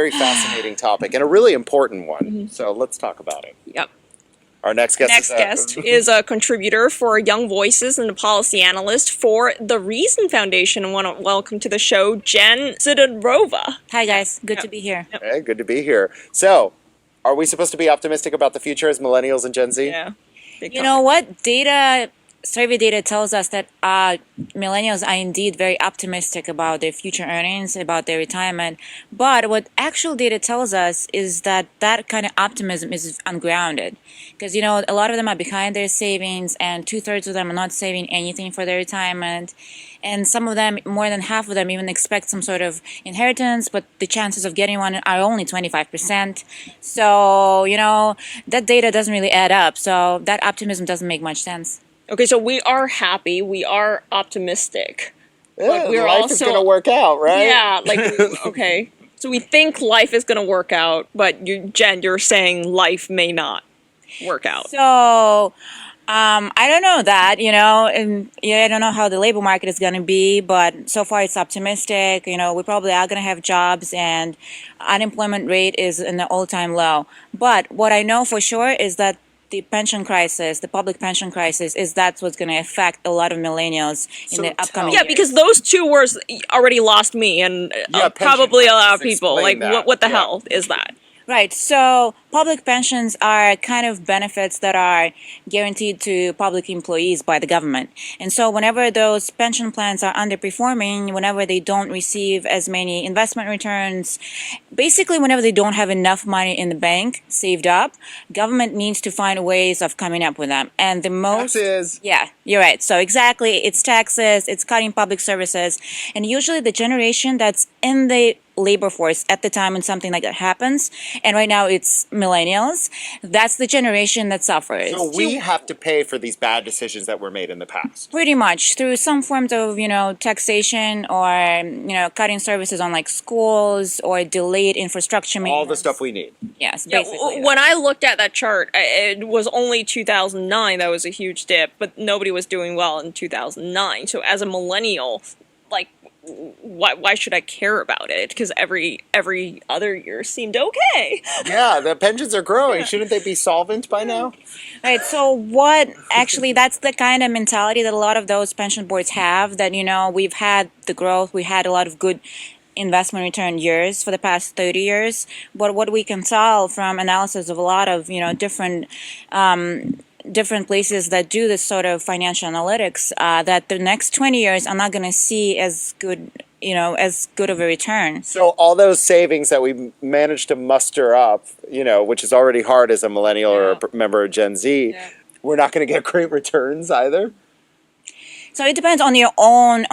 Very fascinating topic and a really important one. So let's talk about it. Yep. Our next guest Next guest is a contributor for Young Voices and a policy analyst for the Reason Foundation. I want to welcome to the show Jen Sidorova. Hi guys, good to be here. Hey, good to be here. So, are we supposed to be optimistic about the future as millennials and Gen Z? Yeah. You know what? Survey data tells us that millennials are indeed very optimistic about their future earnings, about their retirement. But what actual data tells us is that that kind of optimism is ungrounded. Because, you know, a lot of them are behind their savings and 2/3 of them are not saving anything for their retirement. And some of them, more than half of them, even expect some sort of inheritance, but the chances of getting one are only 25%. So, you know, that data doesn't really add up. So that optimism doesn't make much sense. Okay, so we are happy, we are optimistic. Yeah, but we're life also is going to work out, right? Yeah, like okay. So we think life is going to work out, but Jen, you're saying life may not work out. So I don't know that, you know, and yeah, I don't know how the labor market is going to be, but so far it's optimistic. You know, we probably are going to have jobs and unemployment rate is in the all-time low. But what I know for sure is that the pension crisis, the public pension crisis, that's what's going to affect a lot of millennials in the upcoming Yeah, years. because those two words already lost me and probably a lot of people. Like, what the hell is that? Right. So public pensions are kind of benefits that are guaranteed to public employees by the government. And so whenever those pension plans are underperforming, whenever they don't receive as many investment returns, basically whenever they don't have enough money in the bank saved up, government needs to find ways of coming up with them. And the most... Taxes. Yeah, you're right. So exactly, it's taxes, it's cutting public services. And usually the generation that's in the labor force at the time when something like that happens, and right now it's millennials, that's the generation that suffers. So we have to pay for these bad decisions that were made in the past. Pretty much through some forms of, you know, taxation or, you know, cutting services on like schools or delayed infrastructure maintenance. All the stuff we need. Yes, Yeah, basically. when I looked at that chart, it was only 2009 that was a huge dip, but nobody was doing well in 2009. So as a millennial, like, why should I care about it? Because every other year seemed okay. Yeah, the pensions are growing. Shouldn't they be solvent by now? Right. So what actually, that's the kind of mentality that a lot of those pension boards have, that, you know, we've had the growth, we had a lot of good investment return years for the past 30 years. But what we can tell from analysis of a lot of, you know, different places that do this sort of financial analytics, that the next 20 years are not going to see as good, you know, as good of a return. So all those savings that we managed to muster up, you know, which is already hard as a millennial or a member of Gen Z, we're not going to get great returns either. So it depends on your own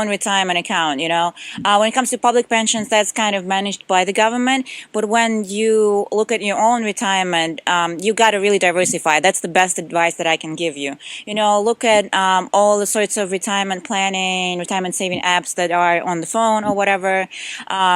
retirement account, you know. When it comes to public pensions, that's kind of managed by the government. But when you look at your own retirement, you got to really diversify. That's the best advice that I can give you. You know, look at all the sorts of retirement planning, retirement saving apps that are on the phone or whatever.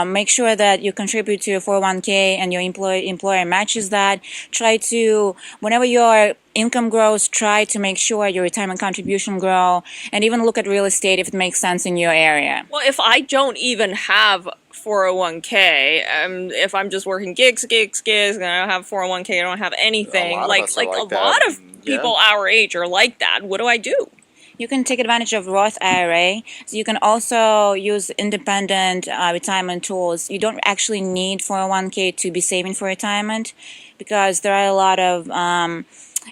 Make sure that you contribute to your 401k and your employer matches that. Try to, whenever your income grows, try to make sure your retirement contribution grow, and even look at real estate if it makes sense in your area. Well, if I don't even have 401k, if I'm just working gigs, and I don't have 401k, I don't have anything. A lot of people our age are like that. What do I do? You can take advantage of Roth IRA. So you can also use independent retirement tools. You don't actually need 401k to be saving for retirement, because there are a lot of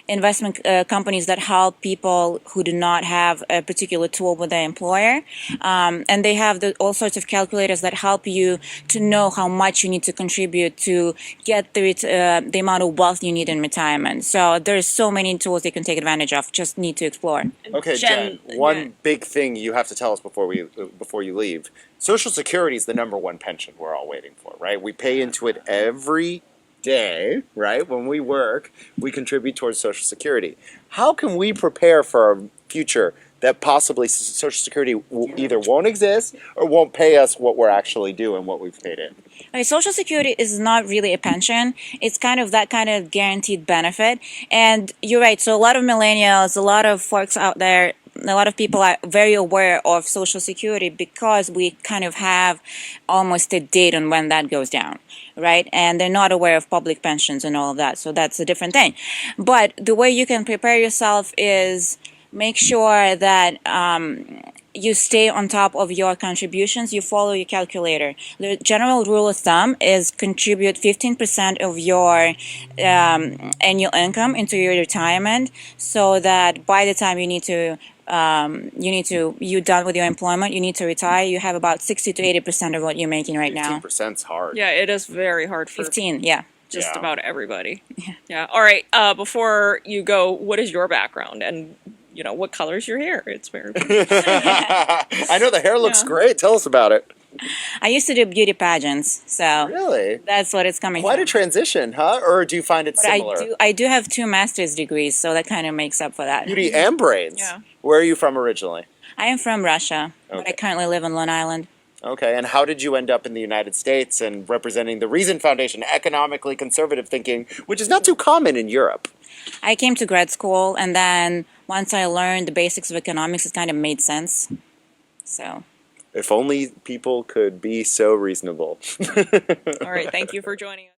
investment companies that help people who do not have a particular tool with their employer, and they have all sorts of calculators that help you to know how much you need to contribute to get the amount of wealth you need in retirement. So there's so many tools you can take advantage of. Just need to explore. Okay, Jen, one big thing you have to tell us before you leave. Social Security is the #1 pension we're all waiting for, right? We pay into it every day, right? When we work, we contribute towards Social Security. How can we prepare for a future that possibly Social Security either won't exist or won't pay us what we're actually due and what we've paid in? Okay, Social Security is not really a pension. It's kind of that kind of guaranteed benefit. And you're right. So a lot of millennials, a lot of folks out there a lot of people are very aware of Social Security because we kind of have almost a date on when that goes down, right? And they're not aware of public pensions and all of that. So that's a different thing. But the way you can prepare yourself is make sure that you stay on top of your contributions, you follow your calculator. The general rule of thumb is contribute 15% of your annual income into your retirement, so that by the time you're done with your employment, you need to retire, you have about 60 to 80% of what you're making right now. 15%'s hard. Yeah, it is very hard for 15, yeah. just Yeah. about everybody. Yeah. All right. Before you go, what is your background, and what color is your hair? It's very. I know the hair looks Yeah. great. Tell us about it. I used to do beauty pageants, so Really? that's what it's coming Quite from. a transition, huh? Or do you find it But similar? I do have 2 master's degrees, so that kind of makes up for that. Beauty and brains. Yeah. Where are you from originally? I am from Russia, but I Okay. currently live on Long Island. Okay, and how did you end up in the United States and representing the Reason Foundation, economically conservative thinking, which is not too common in Europe? I came to grad school, and then once I learned the basics of economics, it kind of made sense. So. If only people could be so reasonable. All right. Thank you for joining us.